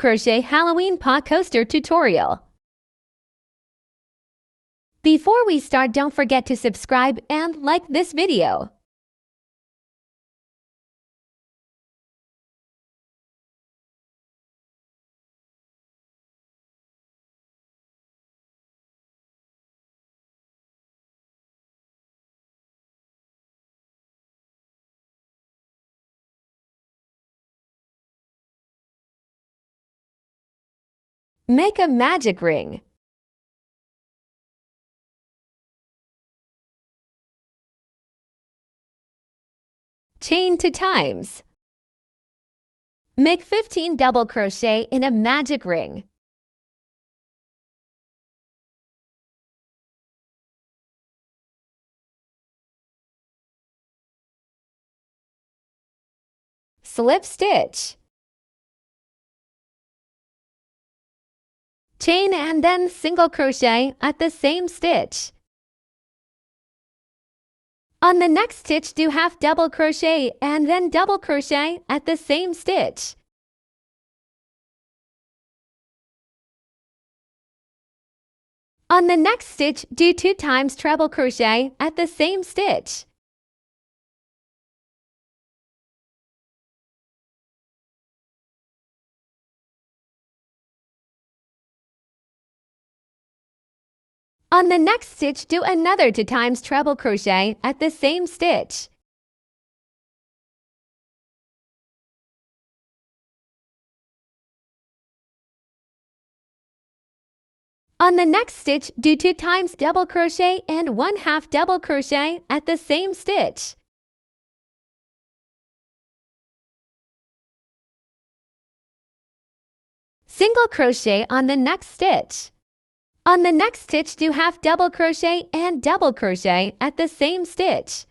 Crochet Halloween Paw Coaster tutorial. Before we start, don't forget to subscribe and like this video. Make a magic ring. Chain 2 times. Make 15 double crochet in a magic ring. Slip stitch. Chain and then single crochet at the same stitch. On the next stitch, do half double crochet and then double crochet at the same stitch. On the next stitch, do 2 times treble crochet at the same stitch. On the next stitch, do another 2 times treble crochet at the same stitch. On the next stitch, do 2 times double crochet and 1/2 double crochet at the same stitch. Single crochet on the next stitch. On the next stitch, do half double crochet and double crochet at the same stitch.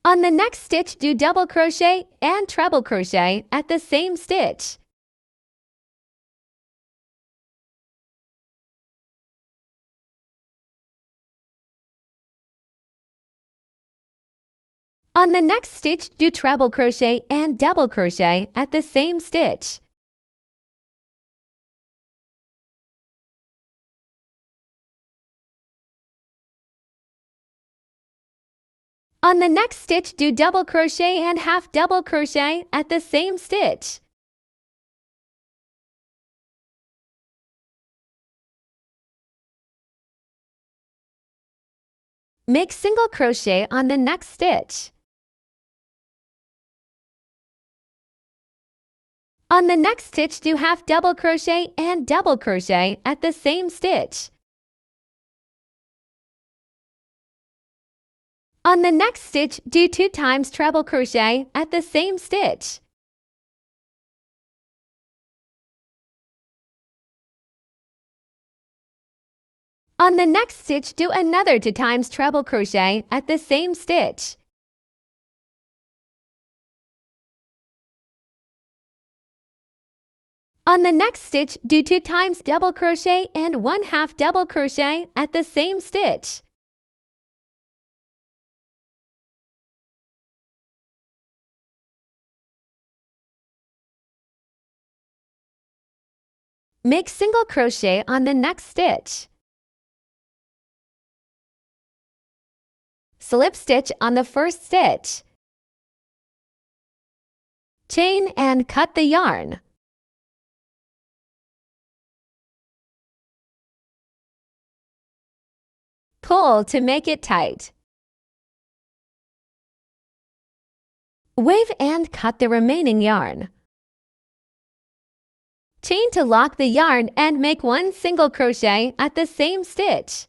On the next stitch, do double crochet and treble crochet at the same stitch. On the next stitch, do treble crochet and double crochet at the same stitch. On the next stitch, do double crochet and half double crochet at the same stitch. Make single crochet on the next stitch. On the next stitch, do half double crochet and double crochet at the same stitch. On the next stitch, do 2 times treble crochet at the same stitch. On the next stitch, do another 2 times treble crochet at the same stitch. On the next stitch, do 2 times double crochet and 1/2 double crochet at the same stitch. Make single crochet on the next stitch. Slip stitch on the first stitch. Chain and cut the yarn. Pull to make it tight. Wave and cut the remaining yarn. Chain to lock the yarn and make 1 single crochet at the same stitch.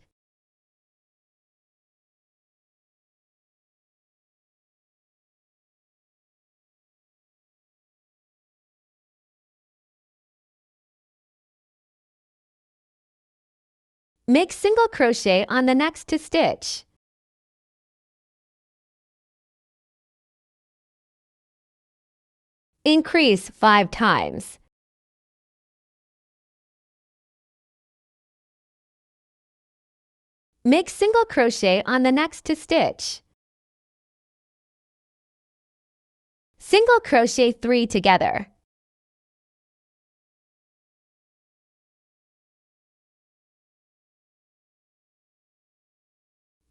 Make single crochet on the next stitch. Increase 5 times. Make single crochet on the next stitch. Single crochet 3 together.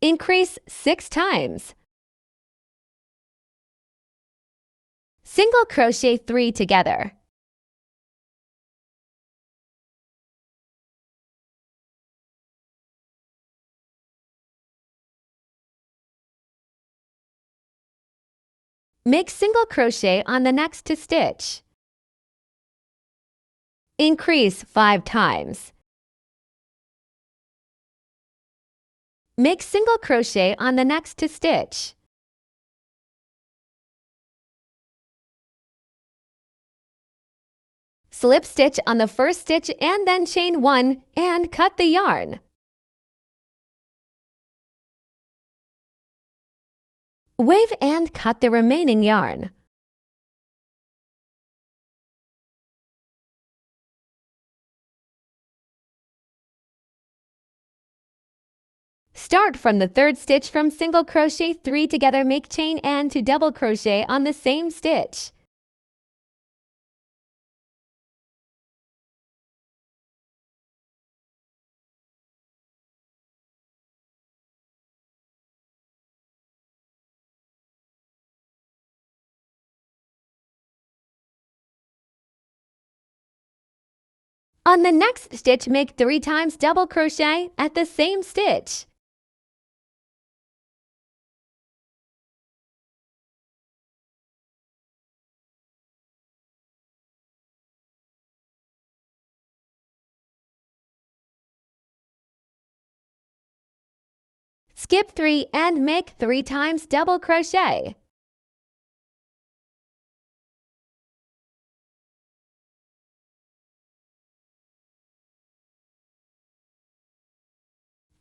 Increase 6 times. Single crochet 3 together. Make single crochet on the next stitch. Increase 5 times. Make single crochet on the next stitch. Slip stitch on the first stitch and then chain 1 and cut the yarn. Wave and cut the remaining yarn. Start from the third stitch from single crochet 3 together, make chain and to double crochet on the same stitch. On the next stitch, make 3 times double crochet at the same stitch. Skip 3 and make 3 times double crochet.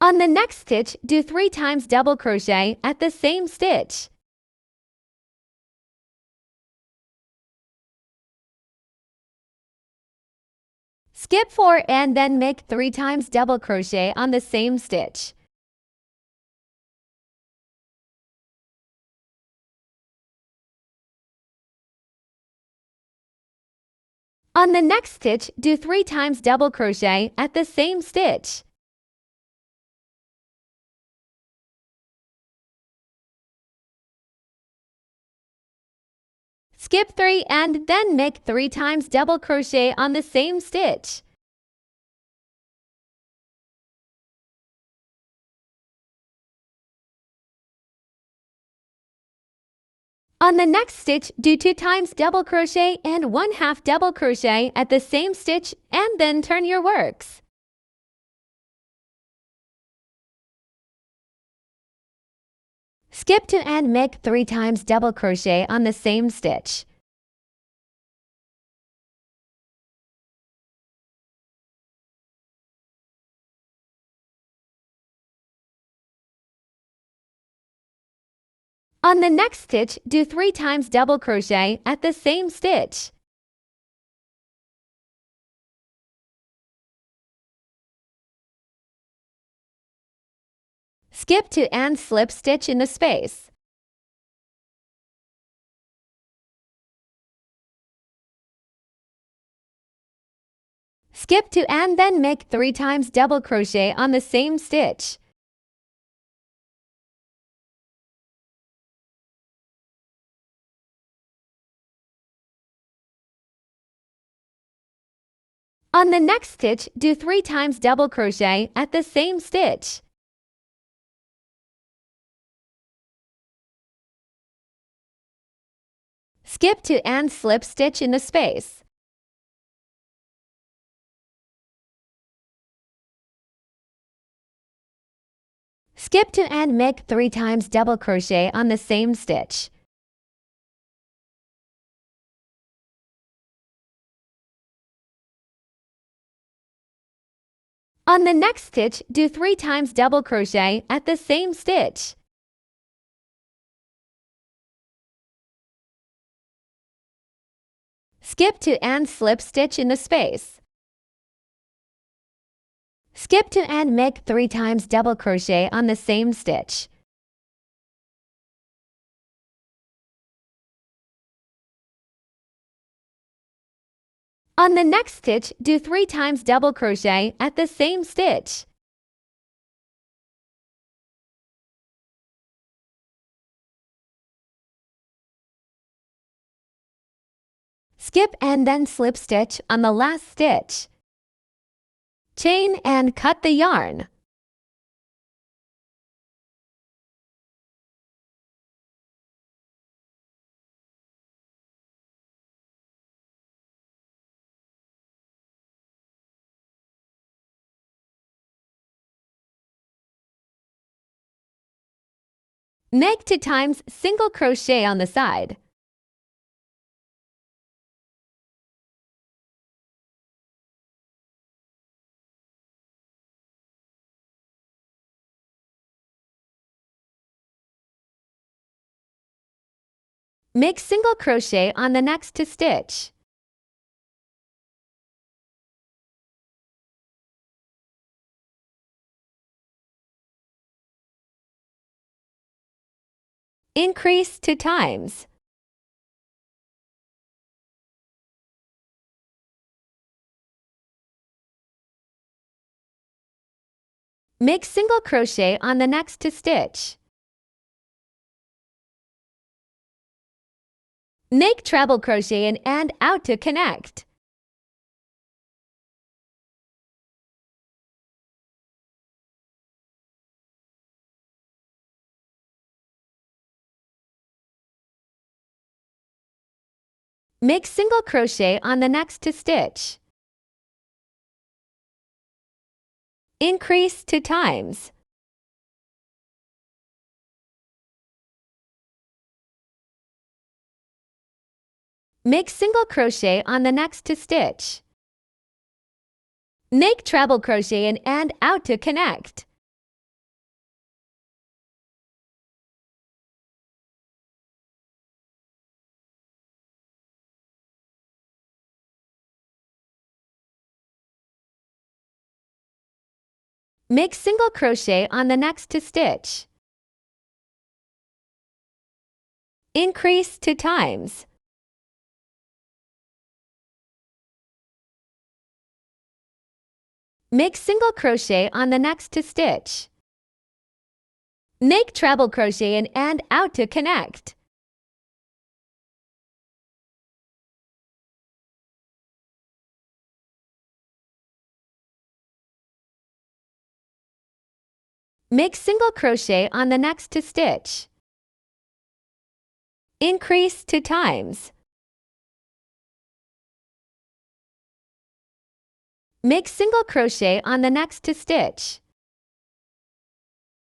On the next stitch, do 3 times double crochet at the same stitch. Skip 4 and then make 3 times double crochet on the same stitch. On the next stitch, do 3 times double crochet at the same stitch. Skip 3 and then make 3 times double crochet on the same stitch. On the next stitch, do 2 times double crochet and 1/2 double crochet at the same stitch and then turn your works. Skip 2 and make 3 times double crochet on the same stitch. On the next stitch, do 3 times double crochet at the same stitch. Skip 2 and slip stitch in the space. Skip 2 and then make 3 times double crochet on the same stitch. On the next stitch, do 3 times double crochet at the same stitch. Skip 2 and slip stitch in the space. Skip 2 and make 3 times double crochet on the same stitch. On the next stitch, do 3 times double crochet at the same stitch. Skip 2 and slip stitch in the space. Skip 2 and make 3 times double crochet on the same stitch. On the next stitch, do 3 times double crochet at the same stitch. Skip and then slip stitch on the last stitch. Chain and cut the yarn. Make 2 times single crochet on the side. Make single crochet on the next to stitch. Increase 2 times. Make single crochet on the next to stitch. Make treble crochet in and out to connect. Make single crochet on the next to stitch. Increase 2 times. Make single crochet on the next to stitch. Make treble crochet in and out to connect. Make single crochet on the next to stitch. Increase 2 times. Make single crochet on the next to stitch. Make treble crochet in and out to connect. Make single crochet on the next to stitch. Increase 2 times. Make single crochet on the next to stitch.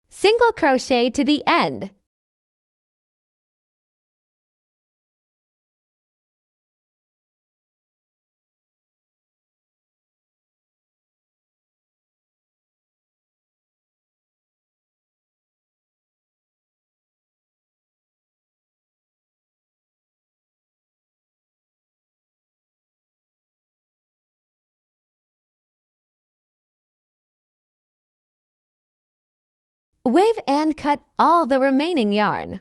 Single crochet to the end. Wave and cut all the remaining yarn.